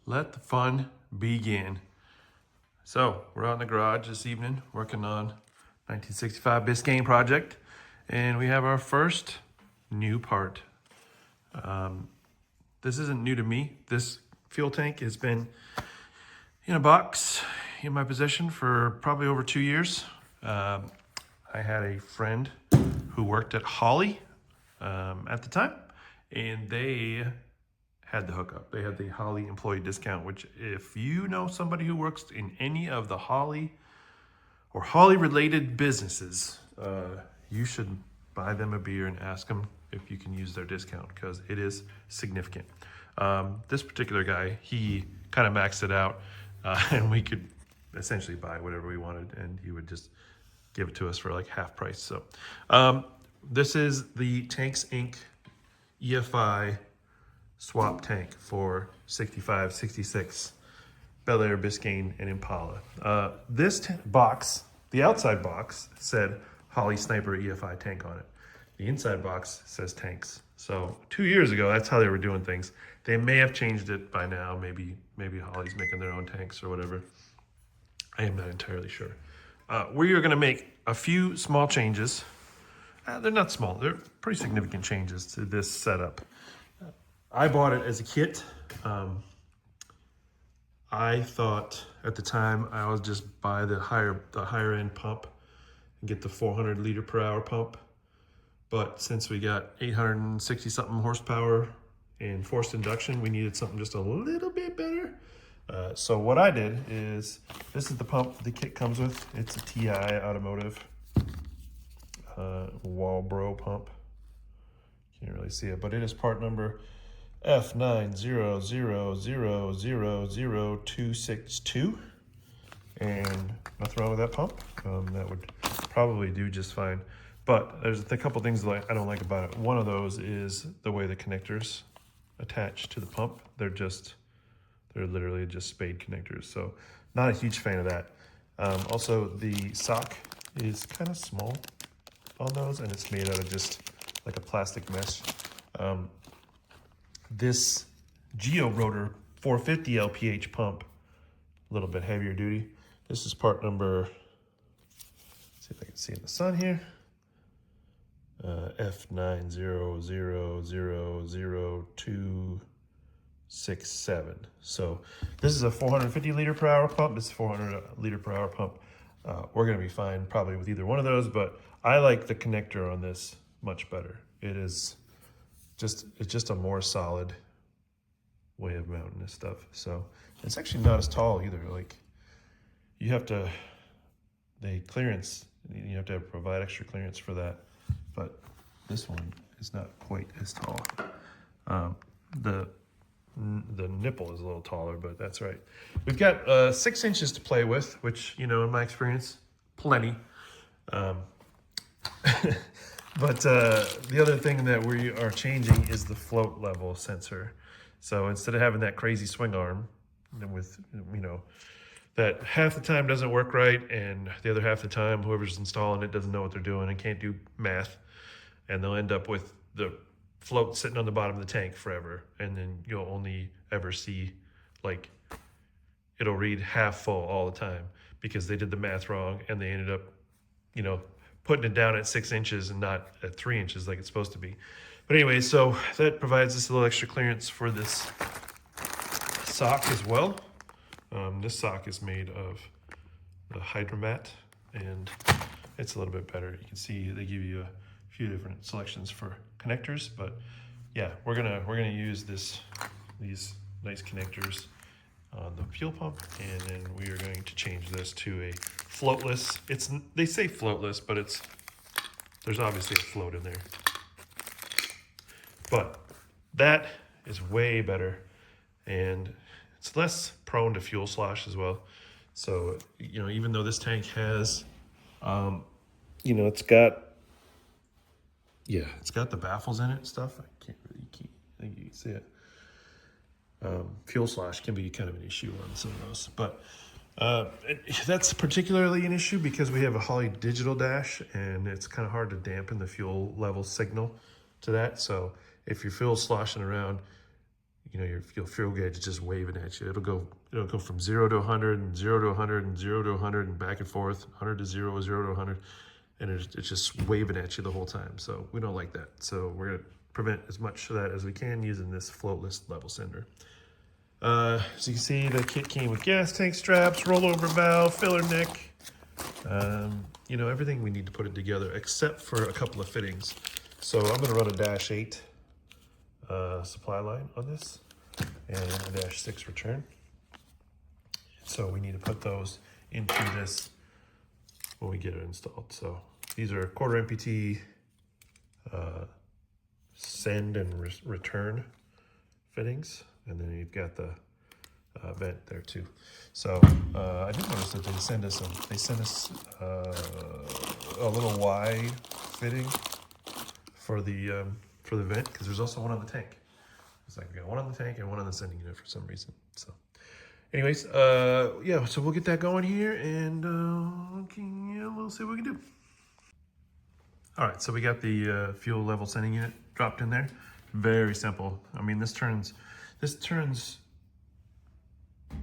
let the fun begin. So we're out in the garage this evening working on 1965 Biscayne Project, and we have our first new part. This isn't new to me. This fuel tank has been in a box in my possession for probably over 2 years. I had a friend who worked at Holley at the time, and they had the hookup. They had the Holley employee discount, which if you know somebody who works in any of the Holley or Holley related businesses, you should buy them a beer and ask them if you can use their discount, because it is significant. This particular guy, he kind of maxed it out, and we could essentially buy whatever we wanted, and he would just give it to us for like half price. So this is the Tanks Inc EFI swap tank for 65, 66 Belair, Biscayne, and Impala. This box, the outside box, said Holley Sniper EFI tank on it. The inside box says Tanks. So 2 years ago, that's how they were doing things. They may have changed it by now. Maybe Holley's making their own tanks or whatever. I am not entirely sure. We are going to make a few small changes. They're not small. They're pretty significant changes to this setup. I bought it as a kit. I thought at the time I would just buy the higher end pump and get the 400 liter per hour pump. But since we got 860 something horsepower and forced induction, we needed something just a little bit better. So what I did is, this is the pump the kit comes with. It's a TI Automotive Walbro pump. Can't really see it, but it is part number F900000262, and nothing wrong with that pump. That would probably do just fine. But there's a couple things that I don't like about it. One of those is the way the connectors attach to the pump. They're literally just spade connectors, so not a huge fan of that. Also, the sock is kind of small on those, and it's made out of just like a plastic mesh. This Geo Rotor 450 LPH pump, a little bit heavier duty. This is part number, let's see if I can see in the sun here, F900000267. So this is a 450 liter per hour pump. This is 400 liter per hour pump. We're gonna be fine probably with either one of those, but I like the connector on this much better. It's just a more solid way of mounting this stuff. So it's actually not as tall either. Like, you have to provide extra clearance for that, but this one is not quite as tall. The nipple is a little taller, but that's right. We've got 6 inches to play with, which, in my experience, plenty. But the other thing that we are changing is the float level sensor. So instead of having that crazy swing arm, with, that half the time doesn't work right, and the other half the time whoever's installing it doesn't know what they're doing and can't do math, and they'll end up with the float sitting on the bottom of the tank forever, and then you'll only ever see, like, it'll read half full all the time because they did the math wrong, and they ended up, putting it down at 6 inches and not at 3 inches like it's supposed to be. But anyway, so that provides us a little extra clearance for this sock as well. This sock is made of the Hydromat, and it's a little bit better. You can see they give you a few different selections for connectors, but yeah, we're gonna use these nice connectors on the fuel pump, and then we are going to change this to a floatless. They say floatless, but there's obviously a float in there. But that is way better, and it's less prone to fuel slosh as well. So, even though this tank has, it's got the baffles in it and stuff. I think you can see it. Fuel slosh can be kind of an issue on some of those, but that's particularly an issue because we have a Holley digital dash, and it's kind of hard to dampen the fuel level signal to that. So if your fuel's sloshing around, you know, your fuel gauge is just waving at you. It'll go from 0 to 100 and 0 to 100 and 0 to 100 and back and forth, 100 to 0, 0 to 100, and it's just waving at you the whole time. So we don't like that. So we're gonna prevent as much of that as we can using this floatless level sender. So you can see the kit came with gas tank straps, rollover valve, filler neck, you know, everything we need to put it together except for a couple of fittings. So I'm gonna run a -8 supply line on this and a -6 return. So we need to put those into this when we get it installed. So these are quarter MPT send and return fittings, and then you've got the vent there too. So I did notice that they sent us a little Y fitting for the vent, because there's also one on the tank. It's like we got one on the tank and one on the sending unit for some reason. So anyways, yeah, so we'll get that going here, and yeah, we'll see what we can do. All right, so we got the fuel level sending unit dropped in there. Very simple. I mean, this turns,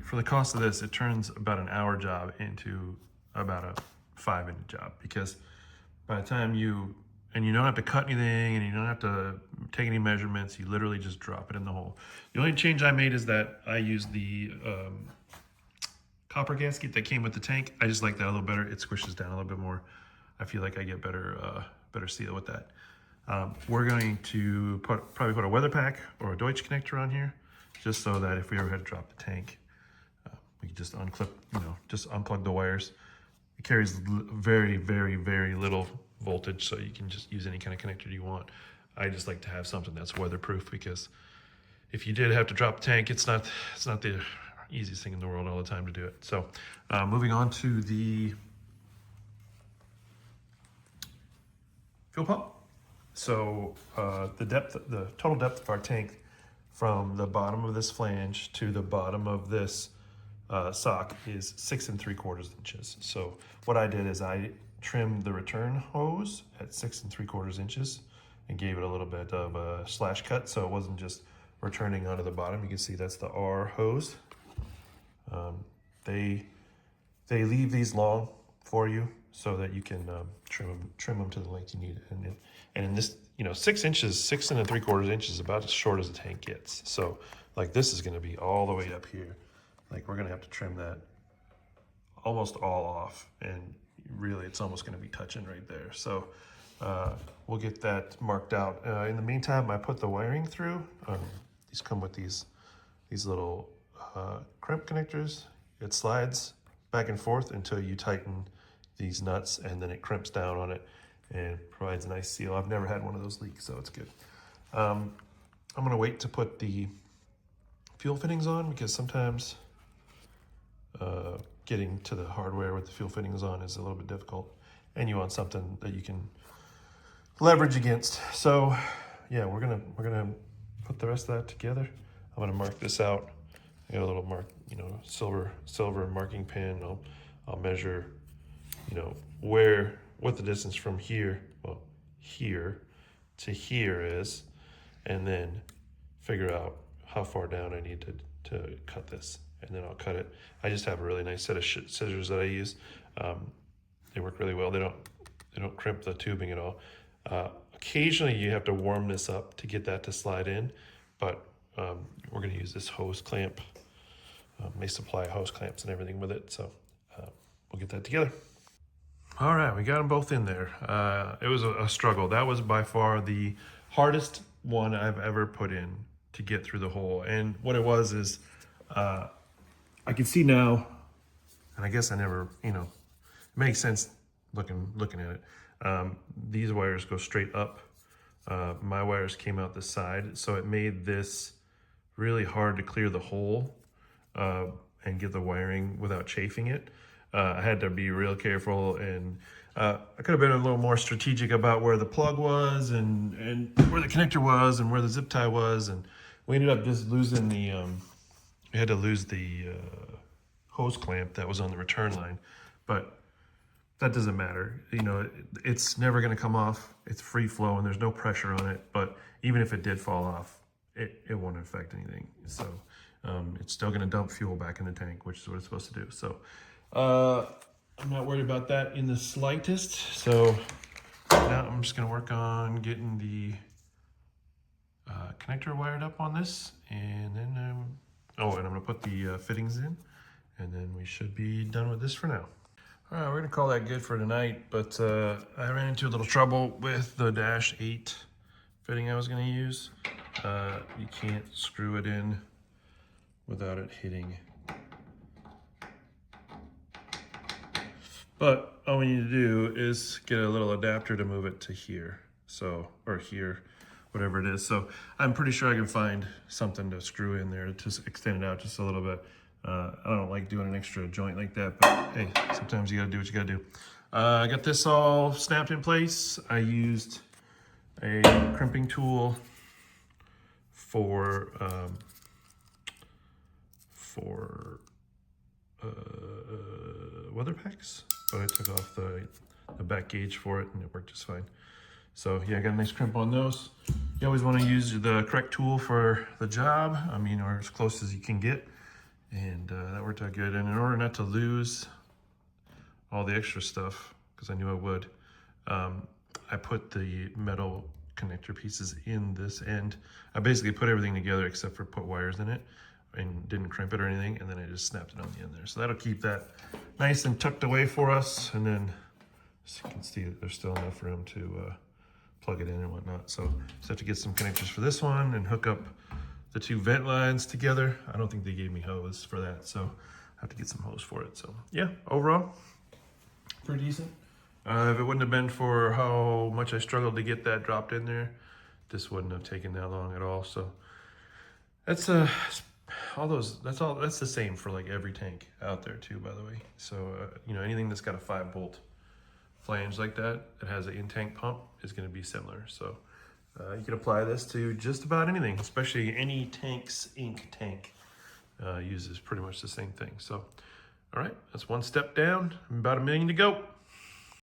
for the cost of this, it turns about an hour job into about a 5-minute job, because by the time you don't have to cut anything and you don't have to take any measurements, you literally just drop it in the hole. The only change I made is that I used the copper gasket that came with the tank. I just like that a little better. It squishes down a little bit more. I feel like I get better seal with that. We're going to probably put a weather pack or a Deutsch connector on here, just so that if we ever had to drop the tank, we can just unclip, just unplug the wires. It carries very, very, very little voltage, so you can just use any kind of connector you want. I just like to have something that's weatherproof, because if you did have to drop the tank, it's not the easiest thing in the world all the time to do it. So moving on to the fuel pump. So the total depth of our tank from the bottom of this flange to the bottom of this sock is 6 3/4 inches. So what I did is I trimmed the return hose at 6 3/4 inches and gave it a little bit of a slash cut, so it wasn't just returning onto the bottom. You can see that's the R hose. They leave these long for you so that you can trim them to the length you need. And in this, 6 inches, 6 3/4 inches is about as short as the tank gets. So like this is going to be all the way up here. Like we're going to have to trim that almost all off, and really it's almost going to be touching right there. So we'll get that marked out. In the meantime, I put the wiring through. These come with these little crimp connectors. It slides back and forth until you tighten these nuts, and then it crimps down on it and provides a nice seal. I've never had one of those leak, so it's good. I'm gonna wait to put the fuel fittings on, because sometimes getting to the hardware with the fuel fittings on is a little bit difficult, and you want something that you can leverage against. So yeah, we're gonna put the rest of that together. I'm gonna mark this out. I got a little mark, silver marking pen. I'll measure, what the distance from here to here is, and then figure out how far down I need to cut this, and then I'll cut it. I just have a really nice set of scissors that I use. They work really well. They don't crimp the tubing at all. Occasionally you have to warm this up to get that to slide in, but we're going to use this hose clamp. They supply hose clamps and everything with it, so we'll get that together. All right, we got them both in there. It was a struggle. That was by far the hardest one I've ever put in to get through the hole. And what it was is, I can see now, and I guess I never, it makes sense looking at it. These wires go straight up. My wires came out the side, so it made this really hard to clear the hole and get the wiring without chafing it. I had to be real careful, and I could have been a little more strategic about where the plug was and where the connector was and where the zip tie was, and we ended up just losing we had to lose the hose clamp that was on the return line, but that doesn't matter. It's never going to come off. It's free flow and there's no pressure on it, but even if it did fall off, it won't affect anything. So it's still gonna dump fuel back in the tank, which is what it's supposed to do. So I'm not worried about that in the slightest. So now I'm just gonna work on getting the connector wired up on this, and then and I'm gonna put the fittings in, and then we should be done with this for now. All right, we're gonna call that good for tonight, but I ran into a little trouble with the dash 8 fitting I was gonna use. You can't screw it in without it hitting. But all we need to do is get a little adapter to move it to here. So, or here, whatever it is. So I'm pretty sure I can find something to screw in there to extend it out just a little bit. I don't like doing an extra joint like that, but hey, sometimes you gotta do what you gotta do. I got this all snapped in place. I used a crimping tool for weather packs, but I took off the back gauge for it and it worked just fine. So yeah, I got a nice crimp on those. You always want to use the correct tool for the job. I mean, or as close as you can get. And that worked out good. And in order not to lose all the extra stuff, because I knew I would, I put the metal connector pieces in this end. I basically put everything together except for put wires in it and didn't crimp it or anything. And then I just snapped it on the end there. So that'll keep that nice and tucked away for us. And then as you can see, there's still enough room to plug it in and whatnot. So just have to get some connectors for this one and hook up the two vent lines together. I don't think they gave me hose for that, so I have to get some hose for it. So yeah, overall, pretty decent. If it wouldn't have been for how much I struggled to get that dropped in there, this wouldn't have taken that long at all. So that's that's the same for like every tank out there too, by the way. So you know, anything that's got a 5-bolt flange like that has an in-tank pump is going to be similar. So you can apply this to just about anything, especially any Tanks Inc tank uses pretty much the same thing. So, all right, that's one step down, about $1 million to go.